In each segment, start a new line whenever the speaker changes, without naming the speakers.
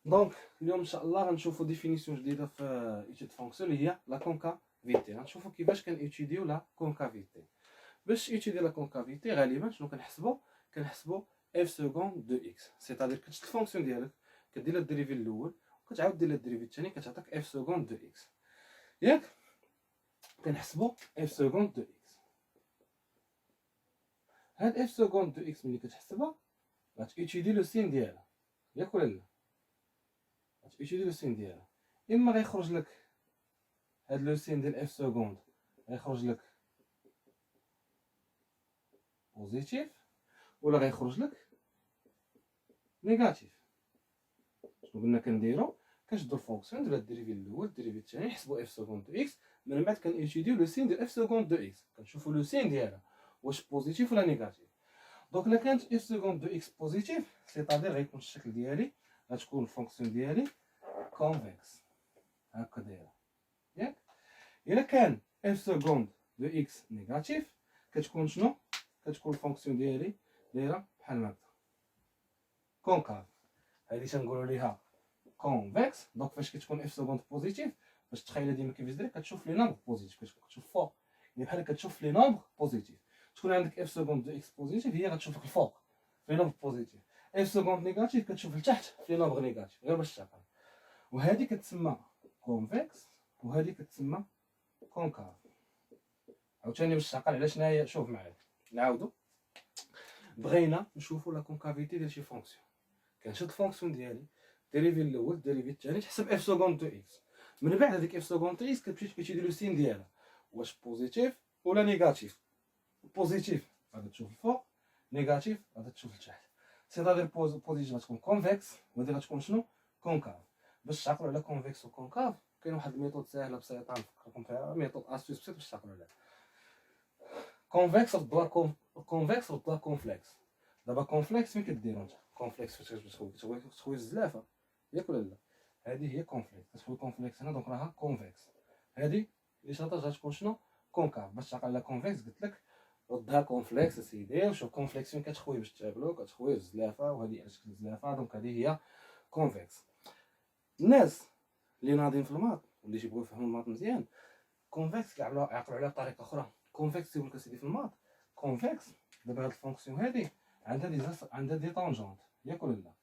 دونك اليوم ان شاء الله غنشوفوا ديفينيسيون جديده في ايتيود فونكسيون اللي هي لا كونكافيتي. غنشوفوا كيفاش كنيتيديو لا كونكافيتي. باش ايتيدي لا كونكافيتي غالبا شنو كنحسبوا اف سكوند دو اكس، سيتادير كتشد الفونكسيون ديالك كدير لها الديريفي الاول وكتعاود دير لها الديريفي الثاني كتعطيك اف سكوند دو اكس، ياك؟ كنحسبوا اف سكوند دو اكس. هاد اف سكوند دو اكس ملي كتحسبها غتيتيدي لو سين ديالها، ياك ولا لا؟ غتيتيدي لو سين ديالها، اما غيخرج لك هاد لو سين ديال اف سكوند غيخرج لك بوزيتيف ولا غيخرج لك نيجاتيف. شنو قلنا كنديرو؟ كنشدو الفونكسيون نديرو الديريفي الاول الديريفي الثاني نحسبو اف سكوند دو اكس، من بعد كنيتيديو لو سين ديال اف سكوند دو اكس، كنشوفو لو سين ديالها واش بوزيتيف ولا نيجاتيف. دونك الا كانت اف سكوند دو اكس بوزيتيف سيتادير غيكون الشكل ديالي غتكون الفونكسيون ديالي كونفكس هكا دايره، ياك؟ الا كان اف سكوند دو اكس نيجاتيف كتكون شنو؟ كتكون الفونكسيون ديالي دايره بحال هكا كونكاف، هادي تنقولوا ليها كونفكس. دونك فاش كتكون اف سكوند بوزيتيف باش تخيلها ديما كيفاش داير كتشوف لي نومبر بوزيتيف، كتشوف فوق، يعني بحال كتشوف لي نومبر بوزيتيف. تكون عندك اف سكوند دو اكس بوزيتيف هي غتشوف لك الفوق في لي نومبر بوزيتيف، اف سكوند نيجاتيف كتشوف لتحت في لي نومبر نيجاتيف، غير باش تعقل. وهذه كتسمى كونفكس وهذه كتسمى كونكاف. عاوتاني باش تعقل على شناهي شوف معايا نعاودو. بغينا نشوفوا لا كونكافيتي ديال شي فونكسيون، كنشد الفونكسيون ديالي الديريفي الاول الديريفي الثاني تحسب اف سكوند دو اكس، من بعد هذيك اف سكوند دو اكس كتمشي دير لو سين ديالها واش بوزيتيف ولا نيجاتيف. بوزيتيف غادي تشوف الفوق، نيجاتيف غادي تشوف لتحت. سيتادير بوزيتيف غتكون كونفكس وهادي غتكون شنو؟ كونكاف. باش تعقلوا على كونفكس وكونكاف كاين واحد الميثود ساهله بسيطه نفكركم فيها، ميثود استيس بسيط باش تعقلوا عليها. كونفكس ضد كونفكس ضد كونفلكس. دابا كونفلكس فين كديرو انت؟ كونفلكس فاش كتخوي الزلافه، ياك ولا لا؟ هذه هي كونفلكس، كتخوي كونفلكس هنا دونك راها كونفكس. هذه اللي شاطر غتكون شنو؟ كونكاف. باش تعقل على كونفكس قلت لك ردها كونفلكس اسيدي، وشوف كونفلكس فين كتخوي باش تقابلو، كتخوي الزلافه وهذه على شكل الزلافه، دونك هذه هي كونفكس. الناس اللي ناضين في الماط واللي تيبغيو يفهموا الماط مزيان كونفكس كيعقلوا عليها بطريقه اخرى. كونفكس تيقول لك اسيدي في الماط كونفكس دابا هاد الفونكسيون هادي عندها دي طونجونت، ياك ولا لا؟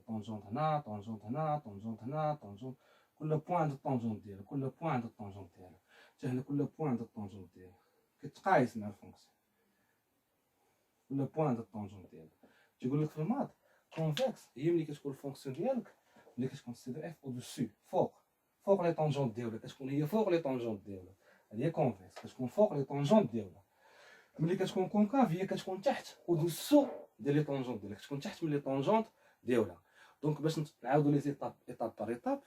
طونجونت هنا طونجونت هنا طونجونت هنا طونجونت، كل بوين عند الطونجونت ديالها، كل بوين عند الطونجونت ديالها، حتى هنا كل بوين عند الطونجونت ديالها، كتقايس مع الفونكسيون كل بوين عند الطونجونت ديالها. تيقول لك في الماط كونفكس هي ملي كتكون الفونكسيون ديالك ملي كتكون سي اف او دوسو فوق لي طونجونت ديالها، كتكون هي فوق لي طونجونت ديالها، هذه هي كونفكس كتكون فوق لي طونجونت ديالها. ملي كتكون كونكاف هي كتكون تحت ودوسو ديال لي طونجونت ديالها، كتكون تحت من لي طونجونت ديالها. دونك باش نعاودو لي زيتاب ايطاب بار ايطاب،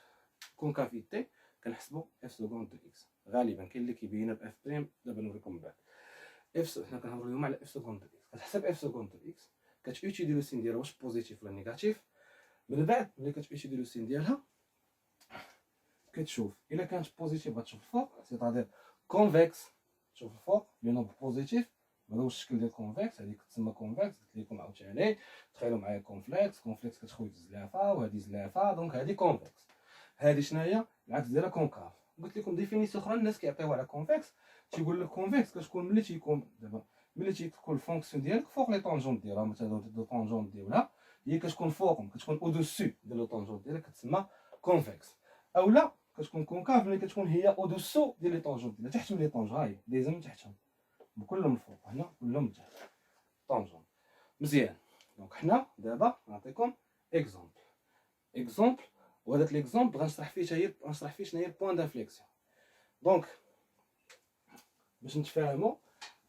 كونكافيتي كنحسبو اف سكوند دو اكس، غالبا كاين اللي كيبينها باف بريم، دابا نوريكم من بعد. حنا كنهضرو اليوم على اف سكوند دو اكس. كتحسب اف سكوند دو اكس كتيوتيلي لو سين ديالها واش بوزيتيف ولا نيجاتيف، من بعد ملي كتيوتيلي لو سين ديالها كتشوف الا كانت بوزيتيف غتشوف الفوق، سيتادير كونفكس تشوف الفوق لي نومبر بوزيتيف، هذا هو الشكل ديال كونفكس، هذه كتسمى كونفكس. قلت لكم عاوتاني تخيلوا معايا كونفلكس كتخوي في الزلافه وهذه زلافه، دونك هذه كونفكس. هذه شناهي العكس ديالها كونكاف. قلت لكم ديفينيسيون اخرى الناس كيعطيوها على كونفكس، تيقول لك كونفكس كتكون ملي تيكون دابا ملي تيكون الفونكسيون ديالك فوق لي طونجونت ديالها، مثلا لو طونجونت ديالها هي كتكون فوقهم، كتكون او دوسو ديال لو طونجونت ديالها كتسمى كونفكس. اولا كتكون كونكاف ملي كتكون هي او دوسو ديال لي طونجونت ديالها، تحت من لي طونجون، هاهي دايزه من تحتهم كلهم من الفوق، هنا كلهم من تحت طونجون. مزيان. دونك حنا دابا نعطيكم اكزومبل وهذاك ليكزومبل غنشرح فيه شنو هي البوين دانفليكسيون. دونك باش نتفاهموا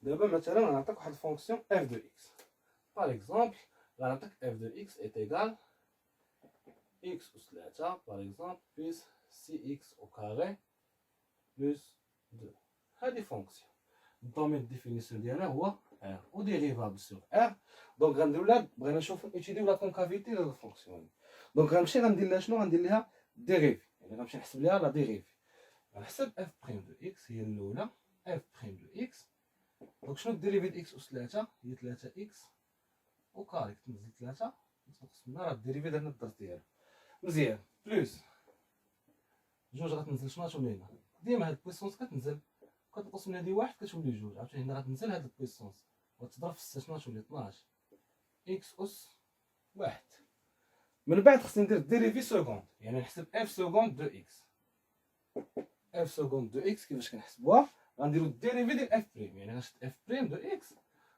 دابا مثلا غنعطيك واحد الفونكسيون اف دو اكس. باغ اكزومبل غنعطيك اف دو اكس ايت ايغال اكس اس 3 باغ اكزومبل بلس سي اكس او كاري بلس 2. هذه فونكسيون الدومين ديفينيسيون ديالها هو ار و ديريفابل سور ار. دونك غنديرو لها بغينا نشوفو نيتيديو لا كونكافيتي ديال الفونكسيون. دونك غنمشي غندير لها شنو؟ غندير لها ديريفي، يعني غنمشي نحسب لها لا ديريفي. غنحسب اف بريم دو اكس هي الاولى، اف بريم دو اكس. دونك شنو الديريفي د اكس اس 3 هي 3 اكس و كاري، تنزل 3 تنقص منها راه الديريفي درنا الدرس ديالها. مزيان. بلوس جوج غتنزل شنو غتولي هنا ديما هاد البويسونس كتنزل كتنقص من هادي واحد كتولي جوج عاوتاني هنا غتنزل هاد البويسونس وتضرب في 6 شنو غتولي 12 اكس اس واحد. من بعد خصني ندير ديريفي سكوند يعني نحسب اف سكوند دو اكس. اف سكوند دو اكس كيفاش كنحسبوها غنديرو الديريفي ديال اف بريم يعني غنشد اف بريم دو اكس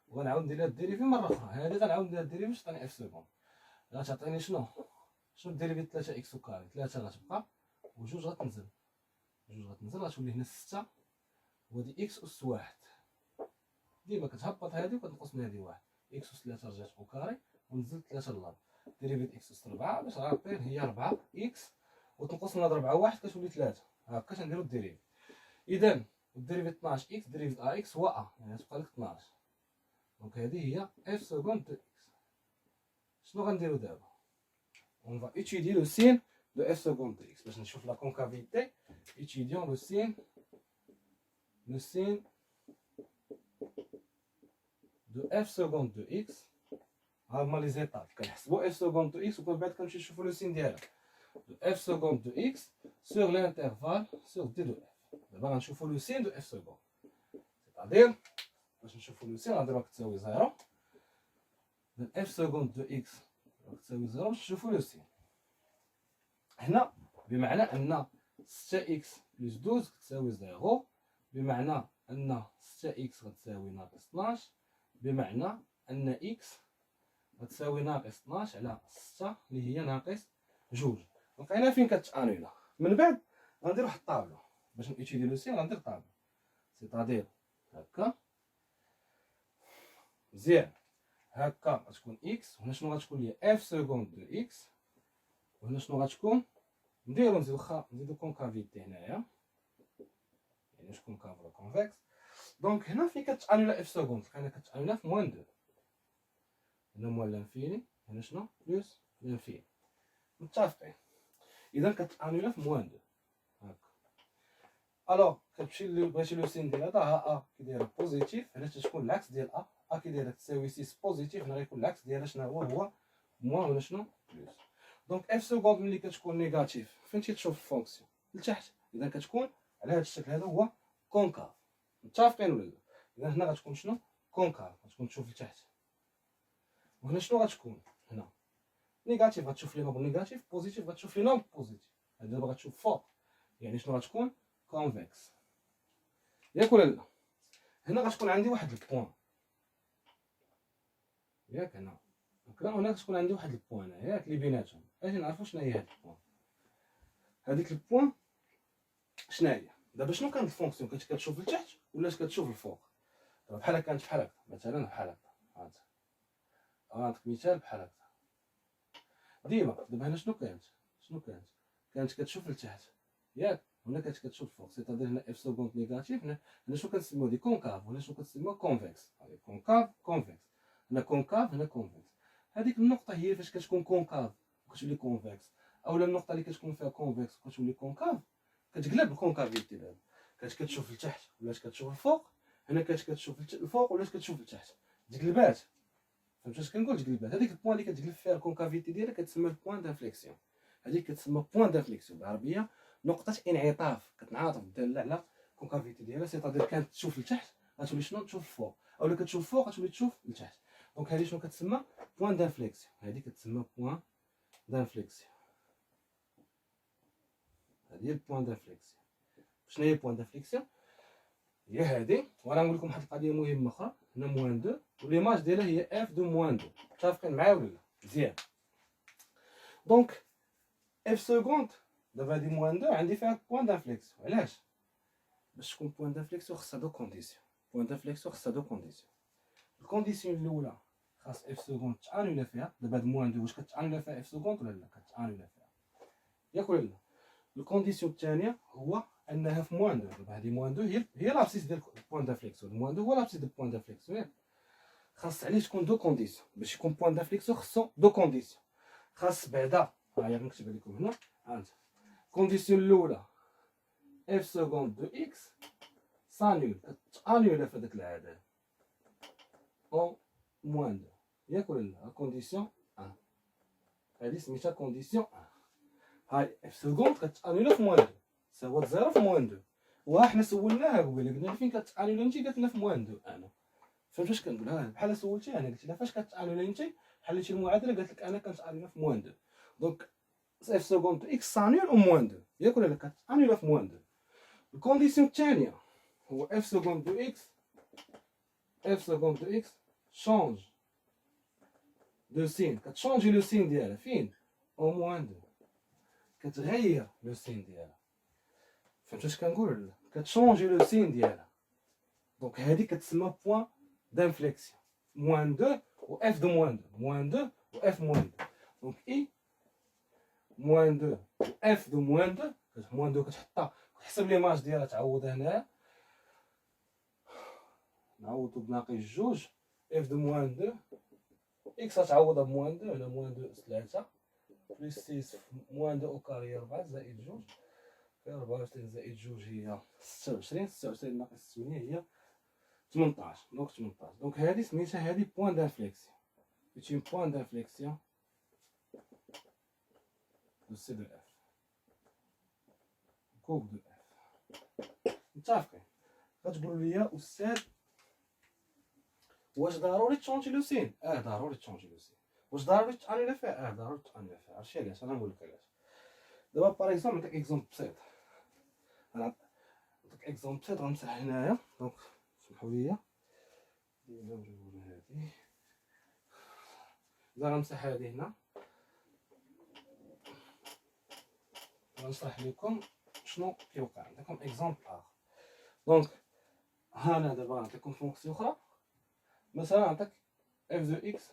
وغنعاود ندير لها الديريفي مره اخرى هادي غنعاود ندير الديريفي باش تعطيني اف سكوند غتعطيني شنو 3 اكس وكاري 3 غتبقى وجوج غتنزل غتولي هنا 6 وهادي اكس اس واحد ديما كتهبط هادي وكتنقص من هادي واحد اكس اس 3 رجعت او كاري ونزلت 3 للارض ديريفي اكس اس 4 باش غنعطيني هي 4 اكس وتنقص من هاد 4 واحد كتولي 3 هكا تنديرو الديريفي. اذا الديريفي 12 اكس ديريفي ا اكس هو ا يعني تبقى لك 12 دونك هذه هي اف سكوند دو اكس. شنو غنديرو دابا on va étudier le signe de f seconde de x باش نشوف لا كونكافيتي étudions le signe de f seconde de x. هما لي زيتاب كنحسبوا f seconde de x ومن بعد كنمشي نشوفوا لو سين ديالها de f seconde de x sur l'intervalle sur d de f. دابا غنشوفوا لو سين de f seconde c'est-à-dire باش نشوفوا لو سين غنديروها كتساوي 0 f seconde de x كتساوي 0 باش نشوفوا لو سين. هنا بمعنى ان 6 x بلس 12 كتساوي 0 بمعنى ان 6 x غتساوي ناقص 12 بمعنى ان x غتساوي ناقص 12 على 6 اللي هي ناقص 2. دونك هنا فين كتانولا. من بعد غندير واحد الطابلو باش نيتيدي لو سين غندير طابلو سيتادير هكا مزيان هكا غتكون اكس وهنا شنو غتكون ليا اف سكوند دو اكس وهنا شنو غتكون نديرو نزيدو واخا نزيدو كونكافيتي هنايا يعني واش كونكاف ولا كونفكس. دونك هنا فين كتانولا اف سكوند هنا كتانولا في موان 2 هنا موان لانفيني هنا شنو بلس لانفيني متفقين. اذا كتانولا في موان 2 هكا الوغ كتمشي بغيتي لو سين ديال هذا ها ا كي دايره بوزيتيف هنا تتكون العكس ديال ا كي دايره تساوي 6 بوزيتيف هنا غيكون العكس ديالها شنو هو موان ولا شنو بلس. دونك اف سكوند ملي كتكون نيجاتيف فين تشوف الفونكسيون لتحت اذا كتكون على هذا الشكل هذا هو كونكاف متفقين ولا لا. اذا هنا غتكون شنو كونكاف غتكون تشوف لتحت وهنا شنو غتكون هنا نيجاتيف غتشوف لي نومبر نيجاتيف بوزيتيف غتشوف لي نومبر بوزيتيف دابا غتشوف فوق يعني شنو غتكون كونفكس ياك ولا لا. هنا غتكون عندي واحد البوان ياك هنا هكا وهنا غتكون عندي واحد البوان ياك اللي بيناتهم اجي نعرفوا شنو هي هاد البوان. هذيك البوان شنو هي دابا شنو كانت الفونكسيون كتشوف لتحت ولا كتشوف الفوق. دابا بحال كانت بحال هكا مثلا بحال هكا غنعطيك مثال بحال هكا ديما دابا هنا شنو كانت كتشوف لتحت ياك هنا كانت كتشوف الفوق سيتادير هنا اف سكوند نيجاتيف هنا شنو كنسميو دي كونكاف وهنا شنو كنسميو كونفكس هادي كونكاف كونفكس هنا كونكاف هنا كونفكس. هذيك النقطه هي فاش كتكون كونكاف وكتولي كونفكس اولا النقطه اللي كتكون فيها كونفكس وكتولي كونكاف كتقلب الكونكافيتي دابا كتشوف لتحت ولا كتشوف الفوق هنا كتشوف الفوق ولا كتشوف لتحت تقلبات فهمتي اش كنقول تقلبات. هذيك البوان اللي كتقلب فيها الكونكافيتي ديالك كتسمى البوان دانفليكسيون هذيك كتسمى بوان دانفليكسيون بالعربيه نقطه انعطاف كتنعطف الداله على الكونكافيتي ديالها سيتادير كانت تشوف لتحت غتولي شنو تشوف الفوق اولا كتشوف فوق غتولي تشوف لتحت. دونك هذه شنو كتسمى بوان دانفليكسيون هذه كتسمى بوان دانفليكسيون هذه هي البوان دانفليكسيون. شنو هي البوان دانفليكسيون هي هذه وانا نقول لكم واحد القضيه مهمه اخرى هنا موان 2 وليماج ديالها هي اف دو موان 2 متفقين معايا ولا لا مزيان. دونك اف سكوند دابا هادي موان 2 عندي فيها بوان دانفليكسيون علاش باش تكون بوان دانفليكسيون خصها دو كونديسيون بوان دانفليكسيون خصها دو كونديسيون. الكونديسيون الاولى خاص اف سكوند تانولا فيها دابا هاد موان 2 واش كتانولا فيها اف سكوند ولا لا كتانولا فيها ياك ولا لا. الكونديسيون الثانيه هو انها في موان 2 دابا هادي موان 2 هي لابسيس ديال البوان دانفليكسيون موان 2 هو لابسيس ديال البوان دانفليكسيون خاص عليه تكون دو كونديسيون باش يكون بوان دانفليكسيون خصو دو كونديسيون خاص بعدا هيا غنكتب لكم هنا هانت الكونديسيون الاولى اف سكوند دو اكس سانول كتانولا في هذاك العدد او موان 2 ياك ولا لا كونديسيون 1 هذه سميتها كونديسيون 1. هاي اف سكوند كتانيلا في موان 2 تساوي 0 في موان 2. وها حنا سولناها قبيله قلنا فين كتانيلا انت، قالت لنا في موان 2. انا فهمت واش كنقول؟ ها بحال سولتي انا قلت لها فاش كتانيلا انت، حليتي المعادله قالت لك انا كنتانيلا في موان 2. دونك اف سكوند اكس سانيل او موان 2 ياك ولا لا؟ كتانيلا في موان 2. الكونديسيون الثانيه هو اف سكوند دو اكس، اف سكوند دو اكس شونج دو سين، كتشونجي لو سين ديالها فين؟ او موان 2، كتغير لو سين ديالها. فهمت واش كنقول ولا؟ كتشونجي لو سين ديالها. دونك هادي كتسمى بوين دانفليكسيون، موان 2 و اف دو موان 2، موان 2 و اف موان 2. دونك اي موان 2 و اف دو موان 2، موان 2 كتحطها كتحسب ليماج ديالها تعوضها هنايا، نعوضو بناقص جوج، اف دو موان 2 اكس غتعوضها بموان 2، هنا موان 2 3 بلس 6 موان 2 او كاري 4 زائد جوج، 24 زائد جوج هي 26، 26 ناقص 8 هي 18. دونك 18. دونك هادي سميتها هادي بوين دانفليكسيون، c'est une point d'inflexion de C de F، كوب دو اف. متفقين؟ غتقولوا لي استاذ واش ضروري تشونجي لو سين؟ ضروري تشونجي لو سين. واش ضروري تانيلا فيها؟ ضروري تانيلا فيها. عرفتي علاش؟ انا نقول لك علاش. دابا باغ اكزومبل نعطيك اكزومبل بسيط، نعطيك اكزومبل بسيط غنمسح هنايا. دونك سمحوا لي نجيبو هادي، دابا غنمسح هادي هنا، غنشرح لكم شنو كيوقع. عندكم اكزومبل اخر. دونك هنا دابا نعطيكم فونكسيون اخرى، مثلا نعطيك اف دو اكس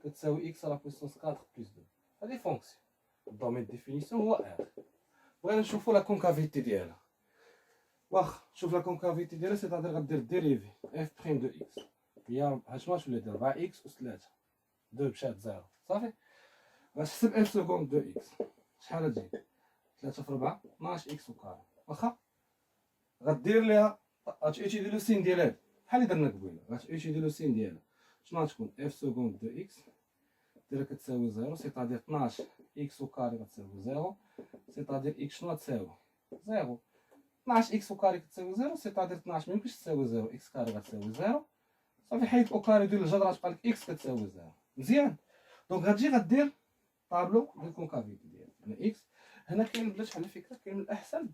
كتساوي اكس على بويسونس 4 بلس 2. هادي فونكسيون، الدومين ديفينيسيون هو ار. بغينا نشوفو لا كونكافيتي ديالها. واخا شوف لا كونكافيتي ديالها، سيتادير غدير ديريفي اف بريم دو اكس هي هاشما تولي دير 4 اكس اس 3، 2 مشات 0 صافي. غتحسب اف سكوند دو اكس شحال غتجي؟ 3 في 4 12 اكس وكاري. واخا غدير ليها غتوتيلي لو سين ديال هادي بحال اللي درنا قبيله، غتوتيلي لو سين ديالها شنو غتكون؟ اف سكوند دو اكس ديرها كتساوي 0، سيتادير 12 اكس وكاري غتساوي 0، سيتادير اكس شنو غتساوي؟ 0. 12 اكس وكاري كتساوي 0، سيتادير 12 ميمكنش تساوي 0، اكس كاري غتساوي 0 صافي. حيت او كاري ديال الجذر غتبقى لك اكس كتساوي 0. مزيان. دونك غتجي غدير طابلو ديال الكونكافيتي ديالك هنا اكس. هنا كاين بلاتي على فكره، كاين من الاحسن،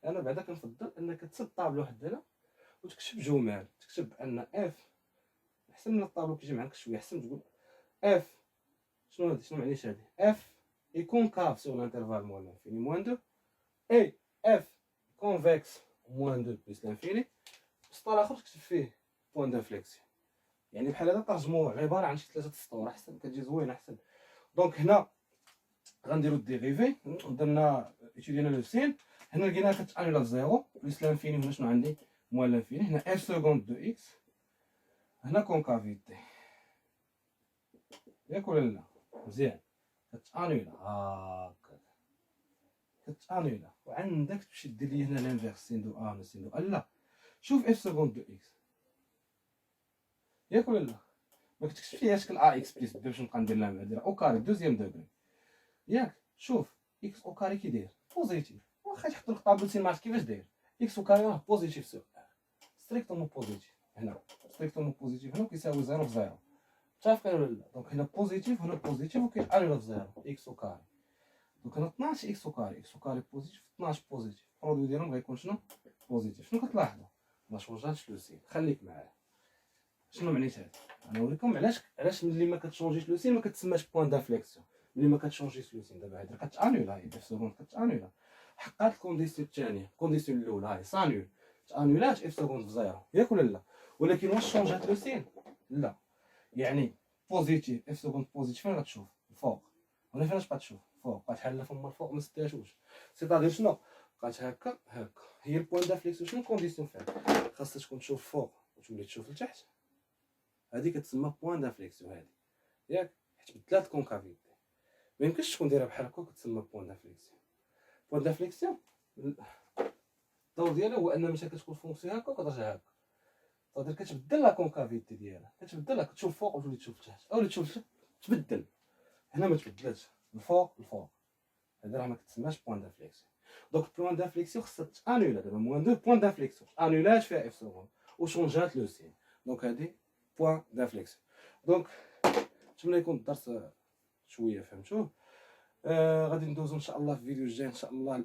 انا بعدا كنفضل انك تسد طابلو واحد هنا وتكتب جمل، تكتب ان اف احسن من الطابلو كيجي معاك شويه، احسن تقول اف شنو هادي، شنو معنيش هادي، اف اي كونكاف سور لانترفال موان لانفيني موان 2 اي اف كونفكس موان 2 بلس لانفيني. السطر اخر تكتب فيه بوين دانفليكسيون، يعني بحال هذا ترجموه عباره عن شي 3 سطور احسن، كتجي زوينه احسن. دونك هنا غنديرو الديريفي، درنا اتيدينا لو سين، هنا لقيناها كتانيلا زيرو بلس لانفيني. هنا شنو عندي؟ موان لانفيني. هنا اف سكوند دو اكس، هنا كونكافيتي ياك ولا لا؟ مزيان. كتانيلا هاكا، كتانيلا. وعندك تمشي دير لي هنا لانفيرس سين دو ا سين دو لا. شوف اف سكوند دو اكس ياك ولا لا؟ ما كتكتبش فيها شكل ا اكس بلس بي باش نبقى ندير لها ندير او كاري دوزيام دوغري ياك. شوف اكس او كاري كي داير بوزيتيف، واخا تحط لك طابل سين مارك كيفاش داير اكس او كاري راه بوزيتيف سور ار، ستريكتومون بوزيتيف. هنا ستريكتومون بوزيتيف، هنا كيساوي 0 في 0. متفقين ولا لا؟ دونك هنا بوزيتيف هنا بوزيتيف وكيتانيلا في 0 اكس او كاري. دونك هنا 12 اكس او كاري، اكس او كاري بوزيتيف 12 بوزيتيف، البرودوي ديالهم غيكون شنو؟ بوزيتيف. شنو كتلاحظوا؟ ما شونجاتش لو سين، خليك معايا. شنو معنيت هذا؟ انا نوريكم علاش ملي ما كتشونجيش لو سين ما كتسماش بوين دانفليكسيون. ملي ما كتشونجيش لو سين دابا هادي كتانيلا، هاي اف سكوند كتانيلا، حقات الكونديسيون الثانيه. الكونديسيون الاولى هاي سانيول، تانيلات اف سكوند في زيرو ياك ولا لا؟ ولكن واش شونجات لو سين؟ لا. يعني بوزيتيف اف سكوند بوزيتيف فين غتشوف؟ الفوق. هنا فين تبقى تشوف؟ فوق. بقات حاله فما الفوق ما سداتوش، سيتادير شنو بقات هكا هكا. هي البوين دانفليكسيون شنو الكونديسيون فيها؟ خاصها تكون تشوف فوق وتولي تشوف لتحت، هذه كتسمى بوين دانفليكسيون هذه ياك، حيت بدلات كونكافيتي. ما يمكنش تكون دايره بحال هكا كتسمى بوين دانفليكسيون. بوين دانفليكسيون الدور ديالها هو ان ملي كتكون فونكسيون هكا كترجع هكا، تقدر كتبدل لا كونكافيتي ديالها، كتبدلها كتشوف فوق وتولي تشوف تحت، اولا تشوف تبدل. هنا ما تبدلاتش، الفوق الفوق هذا راه ما كتسماش بوان دانفليكسيون. دونك بوان دانفليكسيون خصها تانولا دابا موان دو بوان دانفليكسيون انولات فيها اف سكوند وشونجات لو سين. دونك هادي بوان دانفليكسيون. دونك نتمنى يكون الدرس شويه فهمتوه. غادي ندوزو ان شاء الله في الفيديو الجاي ان شاء الله